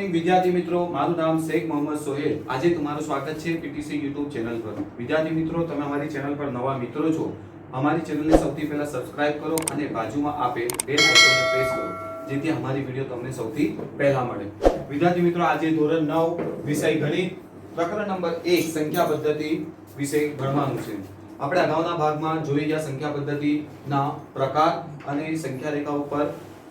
Morning વિદ્યાર્થી મિત્રો, મારું નામ શેખ મોહમ્મદ સોહેલ। આજે તમારું સ્વાગત છે પીટીસી YouTube ચેનલ પર। વિદ્યાર્થી મિત્રો, તમે અમારી ચેનલ પર નવા મિત્રો છો, અમારી ચેનલને સૌથી પહેલા સબસ્ક્રાઇબ કરો અને બાજુમાં આપેલ બેલ આઇકોનને પ્રેસ કરો, જેથી અમારી વિડિયો તમને સૌથી પહેલા મળે। વિદ્યાર્થી મિત્રો, આજે ધોરણ 9 વિષય ગણિત પ્રકરણ નંબર 1 સંખ્યા પદ્ધતિ વિષય ભણવાનું છે। આપણે અગાઉના ભાગમાં જોઈ ગયા સંખ્યા પદ્ધતિના પ્રકાર અને સંખ્યા રેખા ઉપર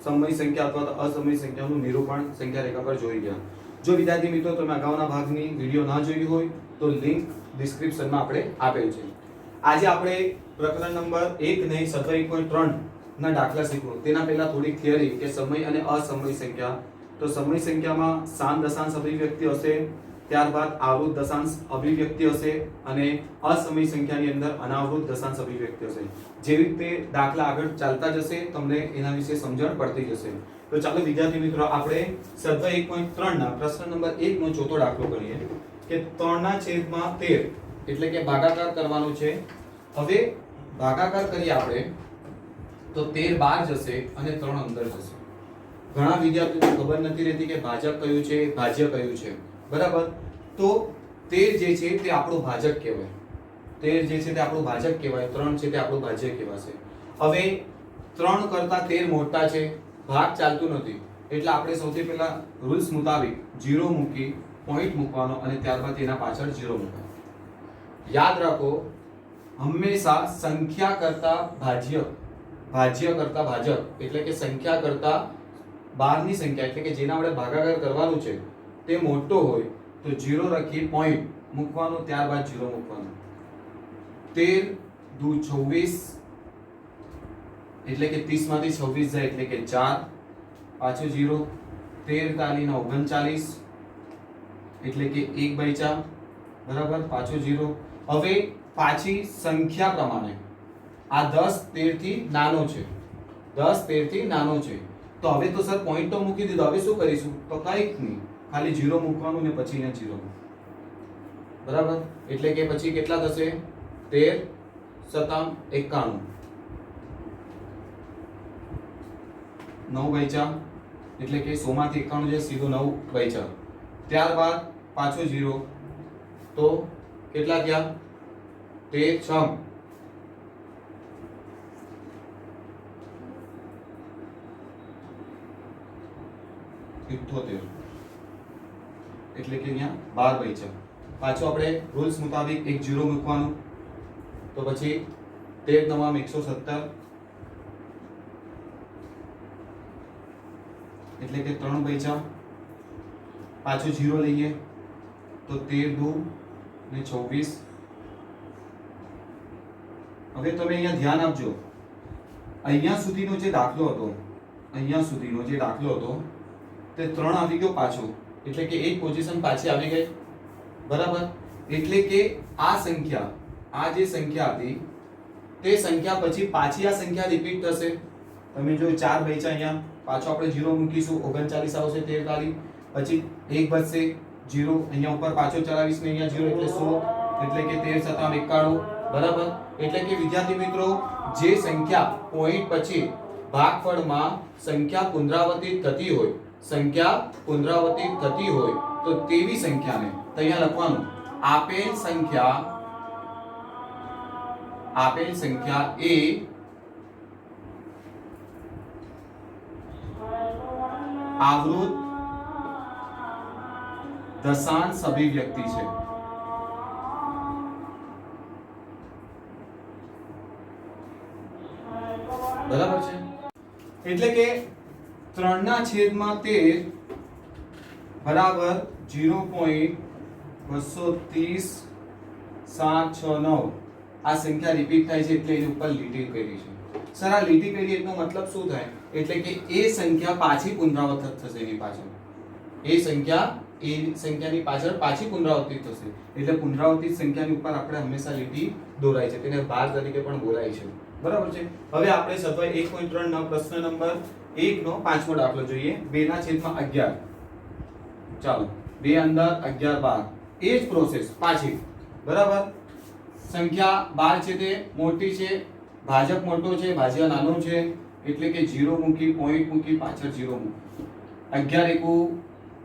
સમય સંખ્યા અથવા અસમય સંખ્યાનું નિરૂપણ સંખ્યા રેખા પર જોઈ ગયા। જો વિદ્યાર્થી મિત્રો તમે અગાઉના ભાગની વિડિયો ના જોઈ હોય તો લિંક ડિસ્ક્રિપ્શનમાં આપણે આપેલ છે। આજે આપણે પ્રકરણ નંબર 1 નહીં 1.3 ના દાખલા શીખવું। તેના પહેલા થોડી થિયરી કે સમય અને અસમય સંખ્યા। તો સમય સંખ્યામાં સામ દશાંશ અભિવ્યક્તિ હશે, ત્યારબાદ આવૃત દશાંશ અભિવ્યક્તિ હશે અને અસમય સંખ્યાની અંદર અનાવૃત દશાંશ અભિવ્યક્તિ હશે। જેવી રીતે દાખલા આગળ ચાલતા જશે તમને એના વિશે સમજણ પડતી જશે। તો ચાલો વિદ્યાર્થી મિત્રો, આપણે સ્વાધ્યાય 1.3 ના પ્રશ્ન નંબર 1 નો ચોથો દાખલો કરીએ કે 3/13 એટલે કે ભાગાકાર કરવાનો છે। હવે ભાગાકાર કરીએ આપણે તો 13 બહાર જશે અને 3 અંદર જશે। ઘણા વિદ્યાર્થીઓને ખબર નથી રહેતી કે ભાજક કયું છે, ભાજ્ય કયું છે, બરાબર। તો 13 જે છે તે આપણું ભાજક કહેવાય, 13 જે છે તે આપણું ભાજક કહેવાય, 3 છે તે આપણું ભાજ્ય કહેવાશે। હવે 3 કરતા 13 મોટા છે, ભાગ ચાલતું નથી, એટલે આપણે સૌથી પહેલા રૂલ્સ મુતાબિક 0 મૂકી પોઈન્ટ મૂકવાનો અને ત્યારબાદ તેના પાછળ 0 મૂકવાનો। યાદ રાખો, હંમેશા સંખ્યા કરતા ભાજ્ય, ભાજ્ય કરતા ભાજક એટલે કે સંખ્યા કરતા બહારની સંખ્યા એટલે કે જેના વડે ભાગાકાર કરવાનું છે તે મોટો હોય તો 0 રાખી પોઈન્ટ મૂકવાનો, ત્યારબાદ 0 મૂકવાનો। 13 દુ 26 એટલે કે 30 માંથી 26 જાય એટલે કે 4, પાછો 0, 13 તાલી 39 એટલે કે 1/4, બરાબર, પાછો 0। હવે પાછી સંખ્યા પ્રમાણે આ 10 13 થી નાનો છે, 10 13 થી નાનો છે, તો હવે તો સર પોઈન્ટ તો મૂકી દીધો, હવે શું કરીશું? તો કંઈક નહીં, ખાલી 0 મૂકવાનું ને પછી અહીંયા 0, બરાબર। એટલે કે પછી કેટલા થશે? 13 સતામ 91, 9/4 એટલે કે 100 માંથી 91 જે સીધો 9/4, ત્યારબાદ પાછો 0, તો કેટલા થયા? 13 78 એટલે કે અહીંયા 12/4। પાછો આપણે રૂલ્સ મુતાબિક એક 0 મૂકવાનું, તો પછી 13 9 117 એટલે કે 3/4, પાછો 0 લઈએ તો 13 2 ને 26। હવે તમે અહીંયા ધ્યાન આપજો, અહીંયા સુધીનો જે દાખલો હતો, અહીંયા સુધીનો જે દાખલો હતો તે 3 આવી ગયો પાછો, એટલે કે એક પોઝિશન પાછી આવી ગઈ, બરાબર। એટલે કે આ સંખ્યા, આ જે સંખ્યા હતી તે સંખ્યા પછી પાછી આ સંખ્યા રિપીટ થશે। તમે જો 4/4 અહીંયા પાછો આપણે 0 મૂકીશું, 39 આવશે, 13 તાલી, પછી 1 બચશે 0, અહીંયા ઉપર પાછો 24 ને અહીંયા 0 એટલે 100 એટલે કે 13 સતામ 91, બરાબર। એટલે કે વિદ્યાર્થી મિત્રો, જે સંખ્યા પોઈન્ટ પછી ભાગફળમાં સંખ્યા પુનરાવર્તિત થતી હોય, સંખ્યા પુનરાવર્તિત થતી હોય તો તેવી સંખ્યાને અહીંયા લખવાનું, આપેલ સંખ્યા એ આવૃત દશાંશ અભિવ્યક્તિ છે, બરાબર છે। એટલે કે 3/13 બરાબર 0.230.769 આ સંખ્યા રિપીટ થાય છે એટલે એની ઉપર લીટી કરી છે। સર આ લીટી કરી એનો મતલબ શું થાય? એટલે કે એ સંખ્યા પાછી પુનરાવર્તિત થશે, એની પાછળ એ સંખ્યાની પાછળ પાછી પુનરાવર્તિત થશે, એટલે પુનરાવર્તિત સંખ્યાની ઉપર આપણે હંમેશા લીટી દોરાય છે, તેને બાર તરીકે પણ બોલાય છે, બરાબર છે। હવે આપણે સ્વાધ્યાય 1.3 ના પ્રશ્ન નંબર 1 નો પાંચમો દાખલો જોઈએ, 2/11। ચાલો, 2 અંદર 11 બહાર, એ જ પ્રોસેસ પાછી, બરાબર। સંખ્યા 12 છે તે મોટી છે, ભાજક મોટો છે, ભાજ્ય નાનો છે, એટલે કે 0 મૂકી પોઈન્ટ મૂકી પાછળ 0 મૂકી, 11 એકુ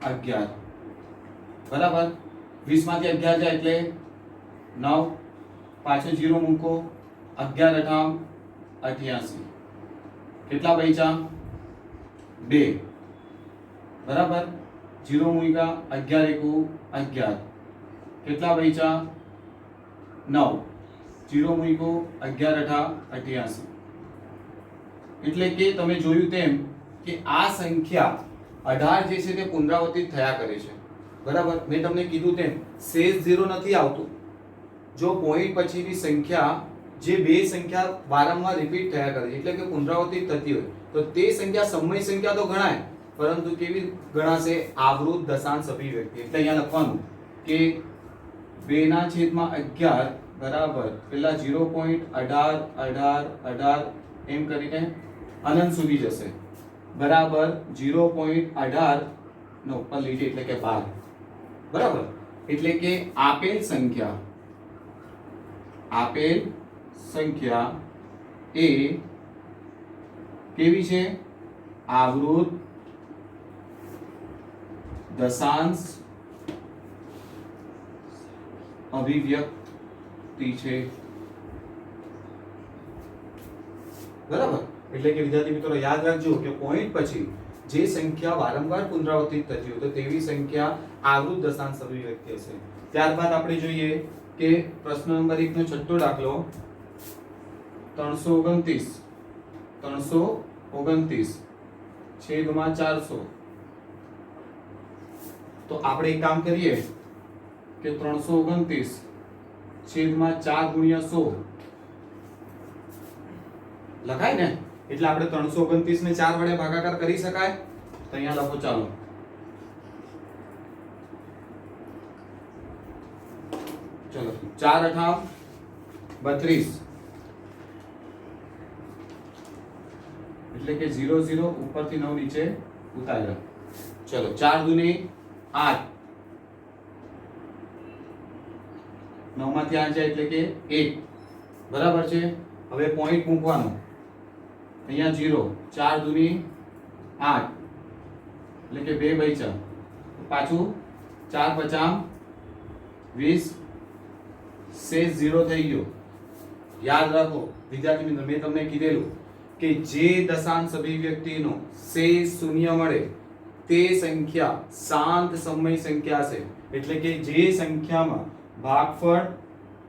11 બરાબર 20 માંથી 11 જાય એટલે 9 પાછો 0 મૂકો 11 અઠામ 88 કેટલા બચ્યા 2 બરાબર 0 મૂક્યા 11 એકુ 11 કેટલા બચ્યા 9 0 મૂક્યો 11 અઠા 88 એટલે કે તમે જોયું તેમ કે આ સંખ્યા 18 જે છે તે પુનરાવર્તિત થયા કરે છે બરાબર મેં તમને કીધું તેમ શેષ 0 નથી આવતું જો પોઈન્ટ પછીની સંખ્યા જે બે સંખ્યા વારંવાર રિપીટ થયા કરે એટલે કે પુનરાવર્તિત થતી હોય તો તે સંખ્યા સમય સંખ્યા તો ગણાય પરંતુ કેવી ગણાશે આવૃત દશાંશ અભિવ્યક્તિ એટલે અહીંયા લખવાનું કે 2/11 બરાબર પેલા 0.18 એમ કરીને અનંત સુધી જશે બરાબર 0.18 નો ઉપર લીટી એટલે કે 12 બરાબર એટલે કે આપેલ સંખ્યા એ કેવી છે આવૃત દશાંશ અભિવ્યક્તિ છે બરાબર એટલે કે વિદ્યાર્થી મિત્રો યાદ રાખજો કે પોઈન્ટ પછી જે સંખ્યા વારંવાર પુનરાવર્તિત થતી હોય તો તેવી સંખ્યા આવૃત દશાંશ અભિવ્યક્તિ હશે ત્યારબાદ આપણે જોઈએ કે પ્રશ્ન નંબર 1 નો છઠ્ઠો દાખલો 329 છેદમાં 400 તો આપણે એક કામ કરીએ કે 329 છેદમાં 4 ગુણ્યા 100 લખાય ને એટલે આપણે 329 ને 4 વડે ભાગાકાર કરી શકાય તો અહીંયા લખો ચાલો ચલો 4 અઠામ 32 એટલે કે 0 0 ઉપરથી 9 નીચે ઉતાર્યો ચલો 4 દુની 8 9 માંથી 8 જાય એટલે કે 1 બરાબર છે હવે પોઈન્ટ મૂકવાનો અહીંયા 0 4 દુની 8 એટલે કે 2 બચ્યા પાછું 4 50 20 શેષ 0 થઈ ગયો યાદ રાખો વિદ્યાર્થી મિત્રો મેં તમને કીધેલું કે જે દશાંશ અભિવ્યક્તિનો શેષ શૂન્ય મળે તે સંખ્યા શાંત સમય સંખ્યા છે એટલે કે જે સંખ્યામાં ભાગફળ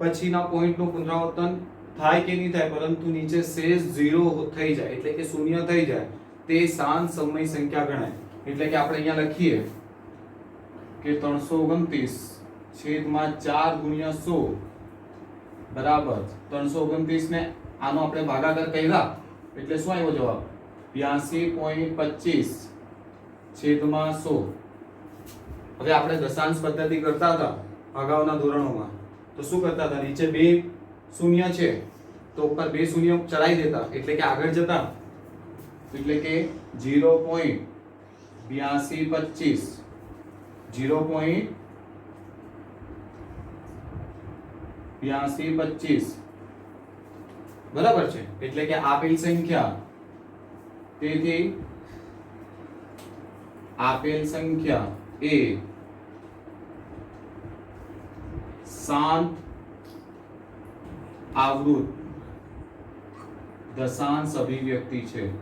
પછીના પોઈન્ટનું પુનરાવર્તન થાય કે નહીં થાય પરંતુ નીચે શેષ 0 થઈ જાય એટલે કે શૂન્ય થઈ જાય તે શાંત સમય સંખ્યા ગણાય એટલે કે આપણે અહીંયા લખીએ કે 329 છેદમાં 4 ગુણ્યા 100 બરાબર 329 ને આનો આપણે ભાગાકાર કર્યા એટલે શું આવ્યો જવાબ 82.25 છેદમાં 100 હવે આપણે દશાંશ પદ્ધતિ કરતા હતા અગાઉના ધોરણોમાં તો શું કરતા હતા નીચે બે શૂન્ય છે તો ઉપર બે શૂન્ય ચડાઈ દેતા એટલે કે આગળ જતા એટલે કે 0.8225 0.8225 બરાબર છે એટલે કે આપેલ સંખ્યા તેથી આપેલ સંખ્યા એ શાંત આવૃત દશાંશ અભિવ્યક્તિ છે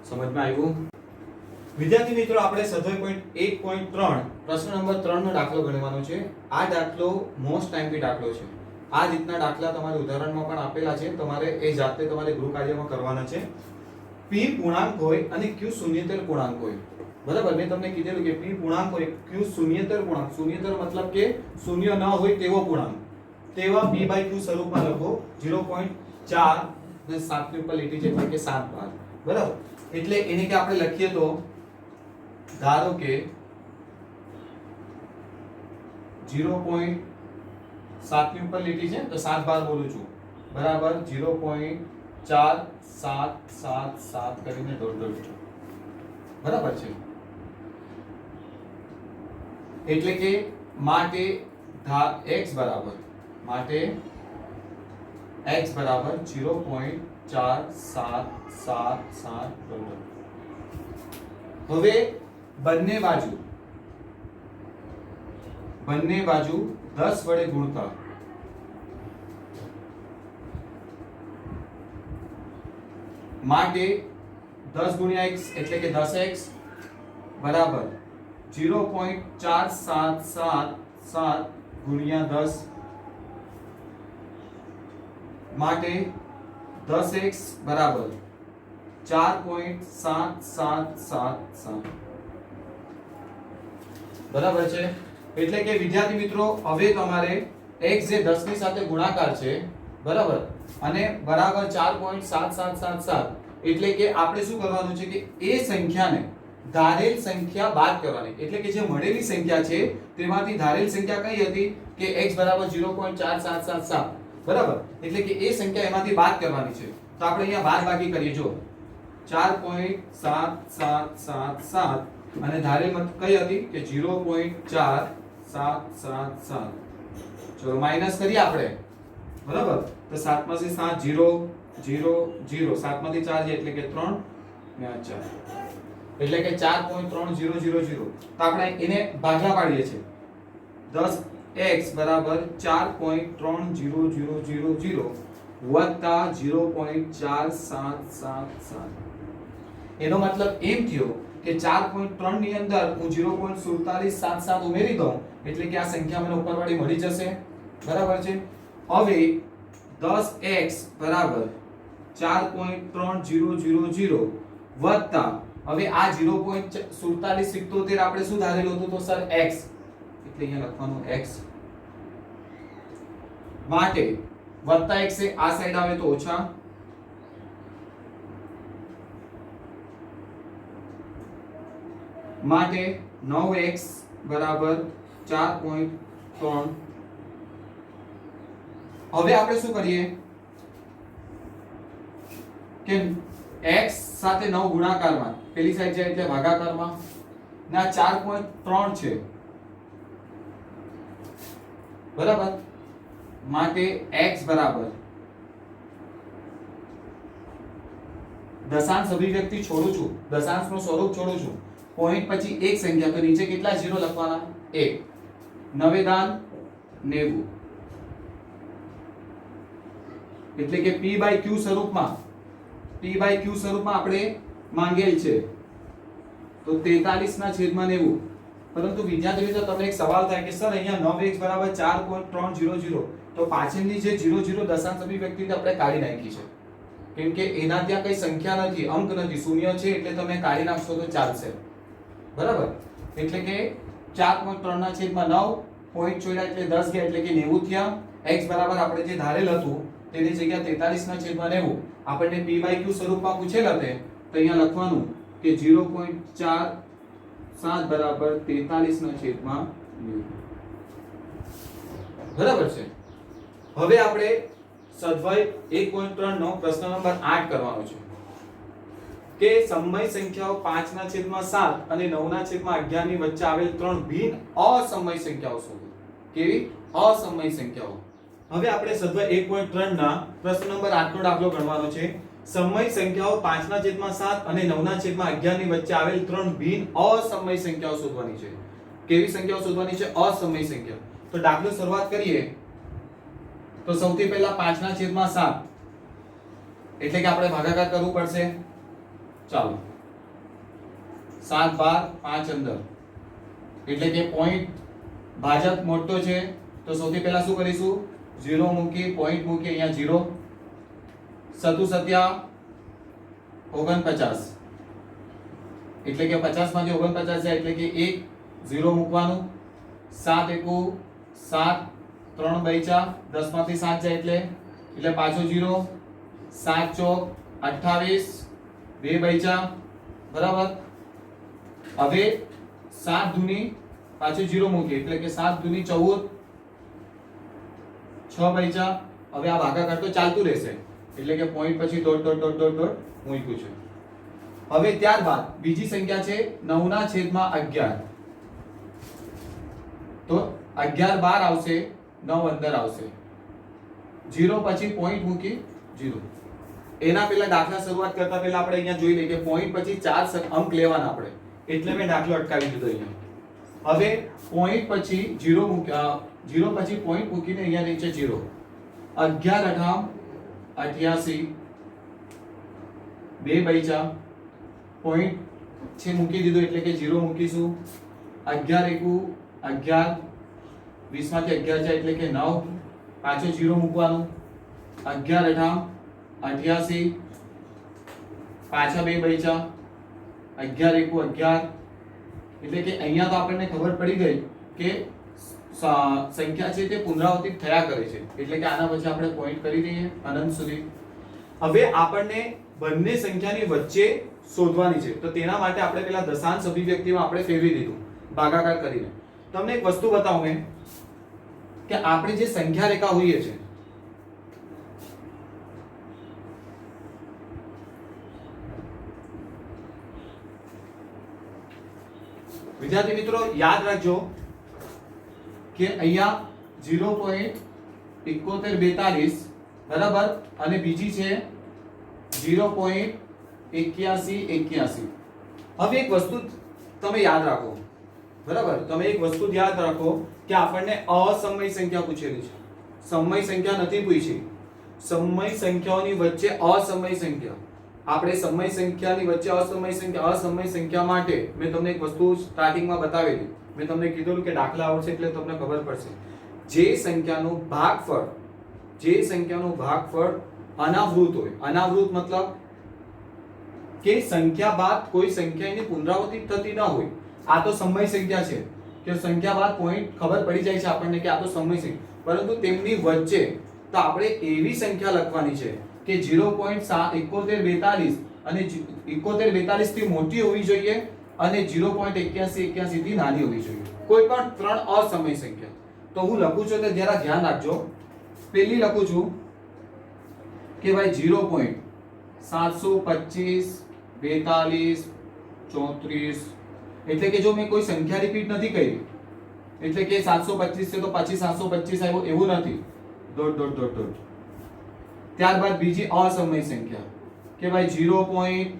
સમજમાં આવ્યું વિદ્યાર્થી મિત્રો આપણે સ્વાધ્યાય પોઈન્ટ 1.3 પ્રશ્ન નંબર 3 નો દાખલો ગણવાનો છે આ દાખલો મોસ્ટ ટાઈમથી દાખલો છે આ રીતના દાખલા તમારે ઉદાહરણમાં પણ આપેલા છે તમારે એ જાતે તમારે ગૃહ કાર્યમાં કરવાના છે p પૂર્ણાંક હોય અને q શૂન્યેતર પૂર્ણાંક હોય બરાબર મેં તમને કીધેલું કે p પૂર્ણાંક હોય q શૂન્યેતર પૂર્ણાંક શૂન્યેતર મતલબ કે શૂન્ય ન હોય તેવો પૂર્ણાંક તેવા p/q સ્વરૂપમાં લખો 0.4 ને 7 ની ઉપર લીટી છે એટલે કે 7 બાર બરાબર એટલે એને કે આપણે લખીએ તો ધારો કે 0.7 ની ઉપર લીટી છે તો 7 બાર બોલું છું બરાબર 0.4777 કરીને ડોટ ડોટ બરાબર છે એટલે કે માટે x બરાબર 0.4777 4 7 7 7 15. હવે બંને બાજુ 10 વડે ગુણતા માટે 10 ગુણ્યા x એટલે કે 10x બરાબર 0.4777 ગુણ્યા 10 માટે 10x બરાબર 4.7777 બરાબર છે. એટલે કે વિદ્યાર્થી મિત્રો હવે તમારે x જે 10 ની સાથે ગુણાકાર છે બરાબર અને બરાબર 4.7777 એટલે કે આપણે શું કરવાનું છે કે એ સંખ્યાને ધારેલ સંખ્યા બાદ કરવાની. એટલે કે જે મળેલી સંખ્યા છે તેમાંથી ધારેલ સંખ્યા કઈ હતી કે x બરાબર 0.4777 બરાબર એટલે કે એ સંખ્યા એમાંથી બાદ કરવાની છે. તો આપણે અહીંયા બાદબાકી કરીએ. જો 4.7777 અને ધારેલ કઈ હતી કે 0.4777. ચલો માઈનસ કરીએ આપણે બરાબર. તો 7 માંથી 7 0 0 0 7 માંથી 4 જાય એટલે કે 3 ને 4 એટલે કે 4.3000. તો આપણે એને ભાગલા પાડીએ છીએ. 10x બરાબર 4.3000 વત્તા 0.4777. એનો મતલબ એમ થયો કે 4.3 ની અંદર હું 0.4777 ઉમેરી દઉં એટલે કે આ સંખ્યા મને ઉપરવાળી મળી જશે બરાબર છે. હવે 10x બરાબર 4.3000 વત્તા હવે આ 0.4777 આપણે શું ધારેલું હતું તો સર x એટલે અહીંયા લખવાનું x માટે વત્તા x એ આ સાઈડ આવે તો ઓછા માટે 9x બરાબર 4.3. હવે આપણે શું કરીએ કે x સાથે 9 ગુણાકારમાં પેલી સાઈડ જાય એટલે ભાગાકારમાં ના 4.3 છે બરાબર માટે x બરાબર દશાંશ અભિવ્યક્તિ છોડું છું, દશાંશનું સ્વરૂપ છોડું છું. પોઈન્ટ પછી એક સંખ્યા તો નીચે કેટલા ઝીરો લખવાના 1 નવેદાન 90 એટલે કે p/q સ્વરૂપમાં આપણે માંગેલ છે તો 43/90. પરંતુ વિદ્યાર્થી મિત્રો તમને એક સવાલ થાય કે સર અહીંયા 9x બરાબર 4.300 તો પાછળની જે 00 દશાંશ અભિવ્યક્તિ આપણે કાઢી નાખી છે કેમ કે એના ત્યાં કઈ સંખ્યા નથી, અંક નથી, શૂન્ય છે એટલે તમે કાઢી નાખશો તો ચાલશે બરાબર. એટલે કે 4.3/9 પોઈન્ટ છોડ્યા એટલે 10 ગયા એટલે કે 90 થયા. x બરાબર આપણે જે ધારેલ હતું તેની જગ્યા 43/90 આપણને p/q સ્વરૂપમાં પૂછેલ હતે તો અહીંયા લખવાનું કે 0.47 બરાબર 43/90 બરાબર છે. હવે આપણે સ્વાધ્યાય 1.3 પ્રશ્ન નંબર 8 કરવાનો છે કે સમય સંખ્યાઓ 5/7 અને 9/11 ની વચ્ચે આવેલ ત્રણ ભિન્ન અસમય સંખ્યાઓ શોધો. કેવી અસમય સંખ્યાઓ. હવે આપણે સ્વાધ્યાય 1.3 ના પ્રશ્ન નંબર 8 નો દાખલો ગણવાનો છે. સમય સંખ્યાઓ 5/7 અને 9/11 ની વચ્ચે આવેલ ત્રણ ભિન્ન અસમય સંખ્યાઓ શોધવાની છે. કેવી સંખ્યાઓ શોધવાની છે? અસમય સંખ્યા. તો દાખલો શરૂઆત કરીએ તો સૌથી પહેલા 5/7 એટલે કે આપણે ભાગાકાર કરવું પડશે. ચાલો 7 12 5 અંદર એટલે કે પોઈન્ટ ભાજક મોટો છે તો સૌથી પહેલા શું કરીશું 0 મૂકી પોઈન્ટ મૂકી અહીંયા 0 સતુ સત્યા 49 એટલે કે 50 માંથી 49 જાય એટલે કે 1 0 મૂકવાનું 7 એકુ 7 3 બૈચા 10 માંથી 7 જાય એટલે પાછો 0 7 ચોક 28 2 બૈચા બરાબર. હવે 7 દૂની પાછું 0 મૂકી એટલે કે 7 દૂની 14 6 બૈચા. હવે આ ભાગાકાર તો ચાલતું રહેશે એટલે કે પોઈન્ટ પછી dot dot dot dot dot મૂક્યું છે. હવે ત્યારબાદ બીજી સંખ્યા છે 9/11 તો 11 બહાર આવશે 9 અંદર આવશે 0 પછી પોઈન્ટ મૂકી 0 એના પહેલા દાખલા શરૂઆત કરતા પહેલા આપણે અહીંયા જોઈ લઈએ કે પોઈન્ટ પછી 4 અંક લેવાના આપણે, એટલે મેં દાખલો અટકાવી દીધો અહીંયા. હવે પોઈન્ટ પછી 0 પછી પોઈન્ટ મૂકીને અહીંયા નીચે 0. 11 અઠામ 88, 2 બચ્યા, પોઈન્ટ છે મૂકી દીધો એટલે કે 0 મૂકીશું. 11 એકુ 11, 20 માંથી 11 જાય એટલે કે 9, પાછો 0 મૂકવાનું. 11 અઠામ 88, પાછા 2 બચ્યા, 11 એકુ 11, એટલે કે અહીંયા તો આપણને ખબર પડી ગઈ કે સંખ્યા છે તે પુનરાવર્તિત થયા કરે છે, એટલે કે આના પછી આપણે પોઈન્ટ કરી દઈએ અનંત સુધી. હવે આપણને બંને સંખ્યાની વચ્ચે શોધવાની છે, તો તેના માટે આપણે પેલા દશાંશ અભિવ્યક્તિમાં આપણે ફેરવી દીધું ભાગાકાર કરીને. તમને એક વસ્તુ બતાવું મેં કે આપણે જે સંખ્યા રેખા હોઈએ છે, વિદ્યાર્થી મિત્રો યાદ રાખજો કે અહીંયા 0.7142 બરાબર, અને બીજી છે 0.8181. હવે એક વસ્તુ તમે યાદ રાખો, બરાબર, તમે એક વસ્તુ યાદ રાખો કે આપણને અસમય સંખ્યા પૂછેલી છે, સમય સંખ્યા નથી પૂછી. સમય સંખ્યાઓની વચ્ચે અસમય સંખ્યા, આપણે સમય સંખ્યાની વચ્ચે અસમય સંખ્યા માટે મેં તમને એક વસ્તુ સ્ટાર્ટિંગમાં બતાવેલી. મેં તમને કીધું કે દાખલા આવશે એટલે તમને ખબર પડશે. જે સંખ્યાનું ભાગફળ અનાવૃત હોય, અનાવૃત મતલબ કે સંખ્યા બાદ કોઈ સંખ્યાની પુનરાવર્તિત થતી ન હોય. આ તો સમય સંખ્યા છે કે સંખ્યા બાદ પોઈન્ટ ખબર પડી જાય છે આપણને કે આ તો સમય સંખ્યા, પરંતુ તેમની વચ્ચે તો આપણે એવી સંખ્યા લખવાની છે કે 0.7142 અને 7142 થી મોટી હોવી જોઈએ અને 0.8181 થી નાની હોવી જોઈએ. કોઈ પણ ત્રણ અસમય સંખ્યા. તો હું લખું છું તો જરા ધ્યાન રાખજો. પહેલી લખું છું કે ભાઈ 0.725 42 34, એટલે કે જો મેં કોઈ સંખ્યા રિપીટ નથી કરી, એટલે કે 725 છે તો પછી 725 આવ્યો એવું નથી. Dot dot dot dot. ત્યારબાદ બીજી અસમય સંખ્યા કે ભાઈ 0.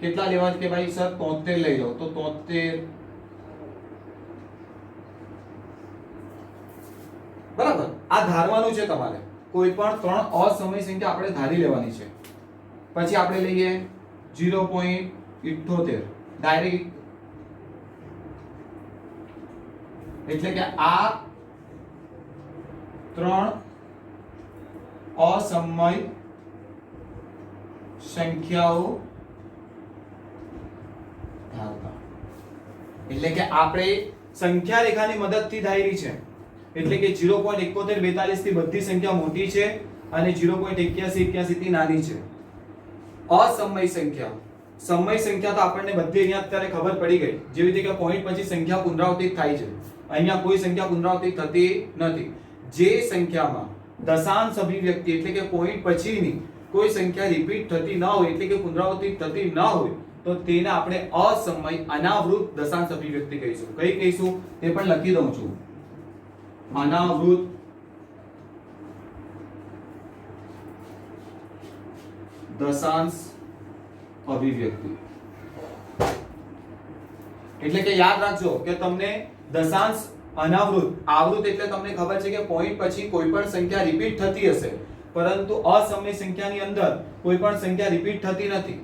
કેટલા લેવા કે ભાઈ સર 73 લઈ જાઓ, તો 73 બરાબર. આ ધારવાનું છે તમારે, કોઈ પણ ત્રણ અસમય સંખ્યા આપણે ધારી લેવાની છે. પછી આપણે લઈએ 0.78 ડાયરેક્ટ, એટલે કે આ ત્રણ અસમય સંખ્યાઓ ધારતા, એટલે કે આપણે સંખ્યા રેખાની મદદથી ધારી છે, એટલે કે 0.7142 થી બધી સંખ્યા મોટી છે અને 0.8181 થી નાની છે. અસમય સંખ્યા, સમય સંખ્યા તો આપણને બધી અહીંયા અત્યારે ખબર પડી ગઈ. જેવી રીતે કે પોઈન્ટ પછી સંખ્યા પુનરાવર્તિત થાય છે, અહીંયા કોઈ સંખ્યા પુનરાવર્તિત થતી નથી. જે સંખ્યામાં દશાંશ અભિવ્યક્તિ એટલે કે પોઈન્ટ પછીની કોઈ સંખ્યા રિપીટ થતી ન હોય, એટલે કે પુનરાવર્તિત થતી ન હોય, તો તેને આપણે અસમય અનાવૃત દશાંશ અભિવ્યક્તિ કહીશું. કઈ કહીશું તે પણ લખી દઉં છું. અનાવૃત દશાંશ અભિવ્યક્તિ. એટલે કે યાદ રાખજો કે તમને દશાંશ અનાવૃત, આવૃત એટલે તમને ખબર છે કે પોઈન્ટ પછી કોઈ પણ સંખ્યા રિપીટ થતી હશે, પરંતુ અસમય સંખ્યાની અંદર કોઈ પણ સંખ્યા રિપીટ થતી નથી.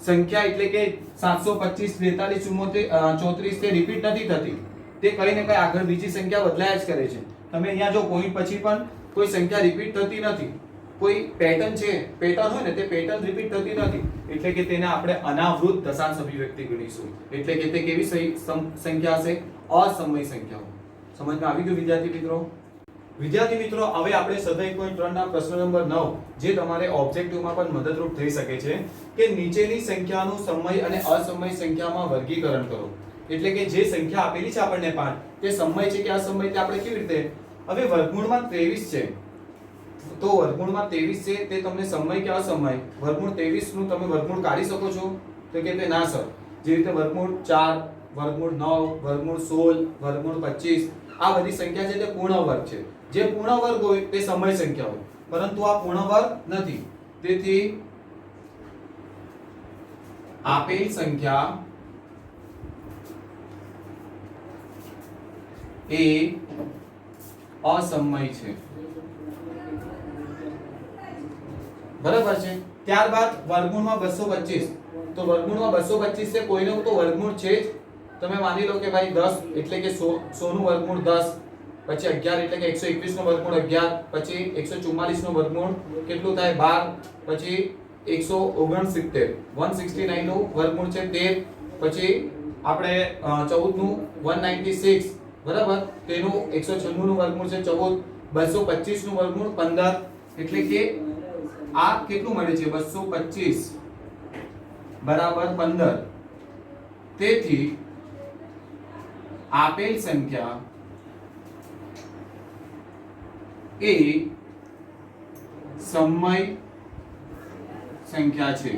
સંખ્યા એટલે કે 725 42 34 તે રિપીટ નથી થતી, તે કઈ ને કઈ આગળ બીજી સંખ્યા બદલાયા જ કરે છે. તમે અહીંયા જો પોઈન્ટ પછી પણ કોઈ સંખ્યા રિપીટ થતી નથી, કોઈ પેટર્ન છે, પેટર્ન હોય ને તે પેટર્ન રિપીટ થતી નથી, એટલે કે તેને આપણે અનાવૃત દશાંશ અભિવ્યક્તિ ગણીશું. એટલે કે તે કેવી સંખ્યા હશે? અસમય સંખ્યાઓ. સમજમાં આવી ગયું વિદ્યાર્થી મિત્રો? વિદ્યાર્થી મિત્રો, હવે આપણે સ્વાધ્યાય 1.3 ના પ્રશ્ન નંબર 9 જે તમારે ઓબ્જેક્ટિવમાં પણ મદદરૂપ થઈ શકે છે કે નીચેની સંખ્યાનું સમય અને અસમય સંખ્યામાં વર્ગીકરણ કરો. એટલે કે જે સંખ્યા આપેલી છે આપણને 5 તે સમય છે કે અસમય તે આપણે કેવી રીતે, હવે વર્ગમૂળમાં 23 છે તો વર્ગમૂળમાં 23 છે તે તમને સમય કે અસમય, વર્ગમૂળ 23 નું તમે વર્ગમૂળ કાઢી શકો છો? તો કે તે ના સર. જે રીતે વર્ગમૂળ 4, વર્ગમૂળ 9, વર્ગમૂળ 16, વર્ગમૂળ 25 આ બધી સંખ્યા છે તે પૂર્ણ વર્ગ છે. જે પૂર્ણ વર્ગ હોય તે સમય સંખ્યા હોય, પરંતુ આ પૂર્ણ વર્ગ નથી. તેથી આપેલ સંખ્યા એ અસમય છે, બરાબર છે। ત્યારબાદ વર્ગમૂળમાં 225, તો વર્ગમૂળમાં 225 છે, કોઈનું તો વર્ગમૂળ છે જ। તમે માની લો કે ભાઈ 10 એટલે કે 100 નું વર્ગમૂળ 10, પછી 11 એટલે કે 121 નું વર્ગમૂળ 11, પછી 144 નું વર્ગમૂળ કેટલું થાય 12, પછી 169 169 નું વર્ગમૂળ છે 13, પછી આપણે 14 નું 196, બરાબર, તેનું 196 નું વર્ગમૂળ છે 14, 225 નું વર્ગમૂળ 15, એટલે કે આ કેટલું મળે છે 225 બરાબર 15। તેથી આપેલ સંખ્યા એ સમય સંખ્યા છે।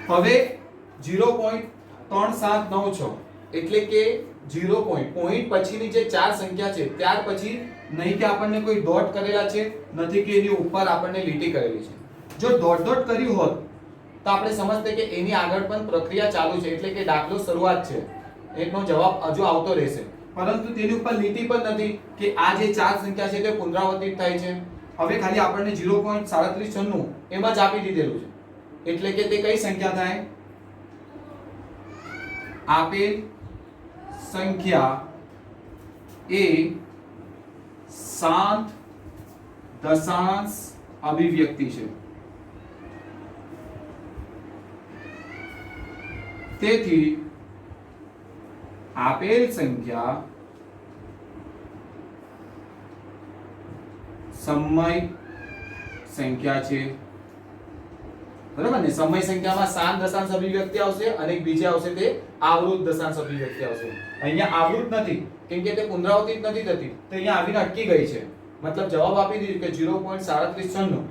હવે 0.3796 એટલે કે 0 પોઈન્ટ પછીની જે ચાર સંખ્યા છે ત્યાર પછી નહીં કે આપણને કોઈ ડોટ કરેલા છે, નથી કે એની ઉપર આપણને લીટી કરેલી છે। જો ડોટ કર્યું હોત તો આપણે સમજતે કે એની આગળ પણ પ્રક્રિયા ચાલુ છે, એટલે કે દાખલો શરૂઆત છે, એનો જવાબ હજુ આવતો રહેશે, પરંતુ તેની ઉપર લીટી પણ નથી કે આ જે ચાર સંખ્યા છે તે પુનરાવર્તિત થાય છે। હવે ખાલી આપણને 0.3796 એમાં જ આપી દીધેલું છે, એટલે કે તે કઈ સંખ્યા થાય, આપેલ સંખ્યા એ શાંત દશાંશ અભિવ્યક્તિ છે। તેથી આપેલ સંખ્યા સમય સંખ્યા છે, બરાબર ને। સમય સંખ્યામાં શાંત દશાંશ અભિવ્યક્તિ આવશે અને બીજી આવશે તે આવૃત દશાંશ અભિવ્યક્તિ આવશે। અહીંયા આવૃત નથી કેમ કે તે પુનરાવર્તિત નથી થતી, તો અહીંયા આવીને અટકી ગઈ છે, મતલબ જવાબ આપી દીધું કે 0.3796,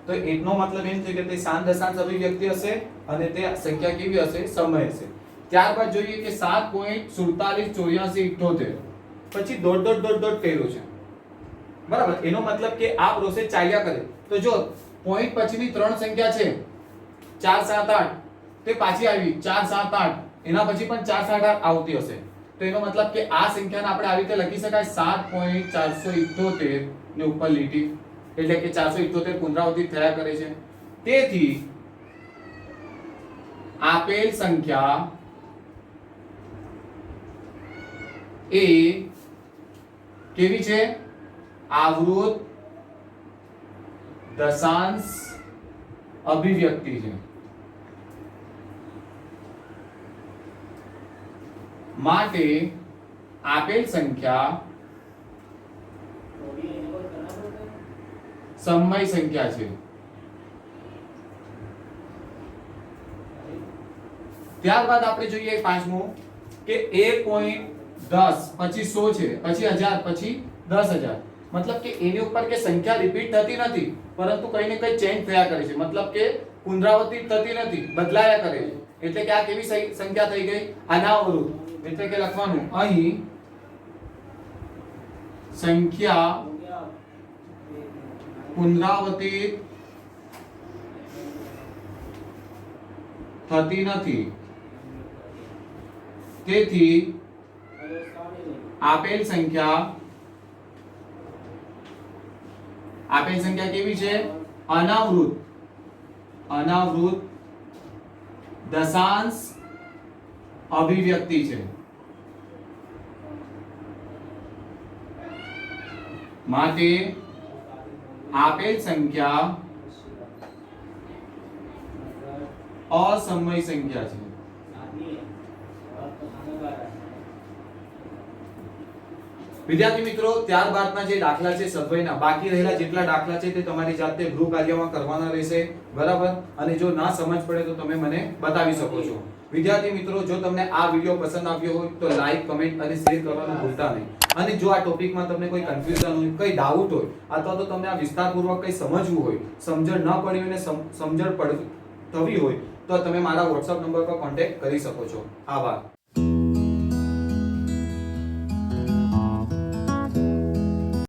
તો એનો મતલબ એમ છે કે તે શાંત દશાંશ અભિવ્યક્તિ હશે અને તે સંખ્યા કેવી હશે, સમય હશે। ત્યારબાદ જોઈએ કે 7.478478, પછી ડોટ કર્યું છે, બરાબર, એનો મતલબ કે આ પ્રોસેસ ચાલ્યા કરે। તો જો પોઈન્ટ પછીની ત્રણ સંખ્યા છે 4 7 8, તે પાછી આવી 4 7 8, એના પછી પણ 4 7 8 આવતી હશે, તો એનો મતલબ કે આ સંખ્યાને આપણે આવી રીતે લખી શકાય 7.478 ને ઉપર લીટી, એટલે કે 478 પુનરાવર્તિત થયા કરે છે। તેથી આપેલ સંખ્યા એ કેવી છે, આવૃત દશાંશ અભિવ્યક્તિ છે। માટે આપેલ સંખ્યા સમય સંખ્યા છે। ત્યારબાદ આપણે જોઈએ પાંચમું કે 1.10 પછી 100 છે, પછી 1000, પછી 10000, મતલબ કે એની ઉપર કે સંખ્યા રિપીટ થતી નથી, પરંતુ કઈ ને કઈ ચેન્જ થયા કરે છે, મતલબ કે પુનરાવર્તિત થતી નથી, બદલાયા કરે છે, એટલે કે આ કેવી સંખ્યા થઈ ગઈ, અનાવૃત, એટલે કે લખવાનું અહીં સંખ્યા પુનરાવર્તિત થતી નથી। તેથી આપેલ સંખ્યા કેવી છે, અનાવૃત દશાંશ અભિવ્યક્તિ છે। માટે આપેલ સંખ્યા અસમય સંખ્યા છે। વિદ્યાર્થી મિત્રો, ત્યારબાદના જે દાખલા છે સદવયના, બાકી રહેલા જેટલા દાખલા છે તે તમારી જાતે ગૃહ કાર્યમાં કરવાના રહેશે, બરાબર, અને જો ના સમજ પડે તો તમે મને બતાવી શકો છો। વિદ્યાર્થી મિત્રો, જો તમને આ વિડિયો પસંદ આવ્યો હોય તો લાઈક, કમેન્ટ અને શેર કરવાનું ભૂલતા નહીં, અને જો આ ટોપિકમાં તમને કોઈ કન્ફ્યુઝન હોય, કોઈ ડાઉટ હોય, અથવા તો તમને આ વિસ્તારપૂર્વક કંઈ સમજવું હોય, સમજણ ન પડી હોય ને સમજણ થવી હોય, તો તમે મારા WhatsApp નંબર પર કોન્ટેક્ટ કરી શકો છો। આભાર।